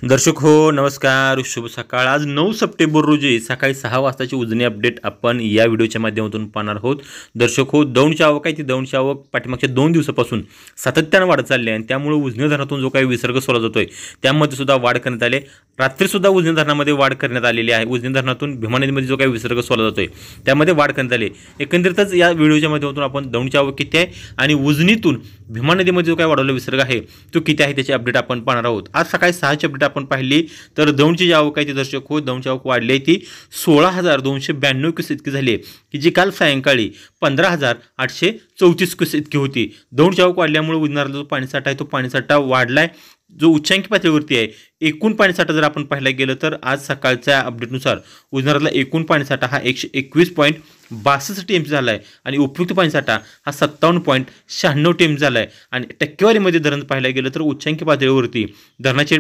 दर्शक हो नमस्कार, शुभ सकाळ। आज 9 सप्टेंबर रोजी सकाळी 6 वाजताची उजनी अपडेट आपण या व्हिडिओच्या माध्यमातून पाहणार आहोत। दर्शक हो, दौंडची आवक आहे ती दौंडची आवक पाठीमागच्या 2 दिवसापासून सातत्याने वाढत चालली आहे आणि त्यामुळे उजनी धरणातून जो काही विसर्ग सोडला जातोय त्यामध्ये सुद्धा वाढ करण्यात आली। रात्री सुद्धा उजनी धरणामध्ये वाढ करण्यात आलेली आहे। उजनी धरणातून भीमा नदीमध्ये जो काही विसर्ग सोडला जातोय त्यामध्ये वाढ करण्यात आली। एकंदरीतच या व्हिडिओच्या माध्यमातून आपण दौंडची आवक किती आहे आणि उजनीतून भीमा नदीमध्ये जो काही वाढवलेला विसर्ग आहे तो किती आहे त्याची अपडेट आपण पाहणार आहोत। आज सकाळी 6ची अपडेट आपण पाहिली तर दौंडची जी आवक आहे ती दर्शक हो दौंडची आवक वाढली आहे ती 16,292 क्यूसेक इतकी झाली की जी काल सायंकाळी 15,834 क्यूसेक इतकी होती। दौंडची आवक वाढल्यामुळे उजनीला जो पाणीसाठा आहे तो पाणीसाठा वाढलाय जो उच्चांकी पातळीवरती आहे। एकूण पाणीसाठा जर आपण पाहायला गेलं तर आज सकाळच्या अपडेटनुसार उजनीला एकूण पाणीसाठा हा 121.62 टीएमसी झाला आहे आणि उपयुक्त पाणीसाठा हा 57.96 टीएमसी झाला आहे आणि टक्केवारीमध्ये धरण पाहायला गेलं तर उच्चांकी पातळीवरती धरणाचे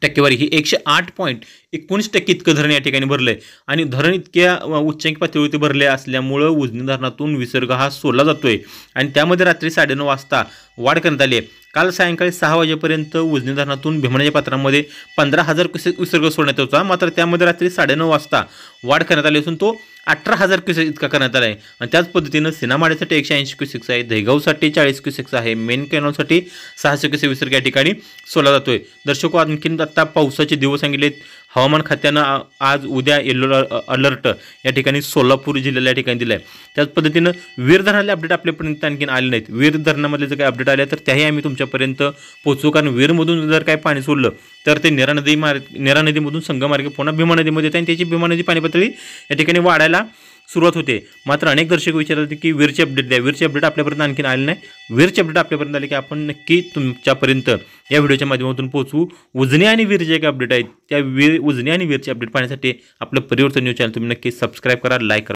टक्केवारी ही 108.19% इतकं धरण या ठिकाणी भरलंय आणि धरण इतक्या उच्चांकी पातळीवरती भरले असल्यामुळे उजनी धरणातून विसर्ग हा सोडला जातोय आणि त्यामध्ये रात्री 9:30 वाजता वाढ करण्यात आली आहे। काल सायंकाळी 6 वाजेपर्यंत उजनी धरणातून भीमा नदीच्या पात्रामध्ये 15,000 क्यूसेक विसर्ग सोडण्यात होता, मात्र त्यामध्ये रात्री 9:30 वाजता वाढ करण्यात आली असून तो 18,000 क्यूसेक इतका करण्यात आला आहे आणि त्याच पद्धतीनं सिनामाड्यासाठी 180 क्यूसेक्स आहे, दहीगावसाठी 40 क्यूसेक्स आहे, मेन कॅनॉलसाठी 600 क्यूसेक विसर्ग या ठिकाणी सोडला जातोय। दर्शको आणखीन आता पावसाचे दिवस सांगितलेत हवामान खात्यानं आज उद्या येलो अलर्ट या ठिकाणी सोलापूर जिल्ह्याला या ठिकाणी दिलाय। त्याच पद्धतीनं वीर धरणाले अपडेट आपल्यापर्यंत आणखीन आले नाहीत। वीर धरणामधले जर काही अपडेट आले तर त्याही आम्ही तुमच्यापर्यंत पोहोचू, कारण वीरमधून जर काही पाणी सोडलं तर ते नेरा नदीमधून संगमार्गे पुन्हा भीमा नदीमध्ये येते आणि त्याची भीमा नदी पाणी पातळी या ठिकाणी वाढायला सुरुवात होते। मात्र अनेक दर्शक विचारतात की वीरची अपडेट द्या, वीरची अपडेट आपल्यापर्यंत आणखीन आली नाही। वीरची अपडेट आपल्यापर्यंत आली की आपण नक्की तुमच्यापर्यंत या व्हिडिओच्या माध्यमातून पोहोचू। उजनी आणि वीर जे काही अपडेट आहेत त्या उजनी आणि वीरची अपडेट पाहण्यासाठी आपलं परिवर्तन न्यूज चॅनल तुम्ही नक्की सबस्क्राईब करा, लाईक करा।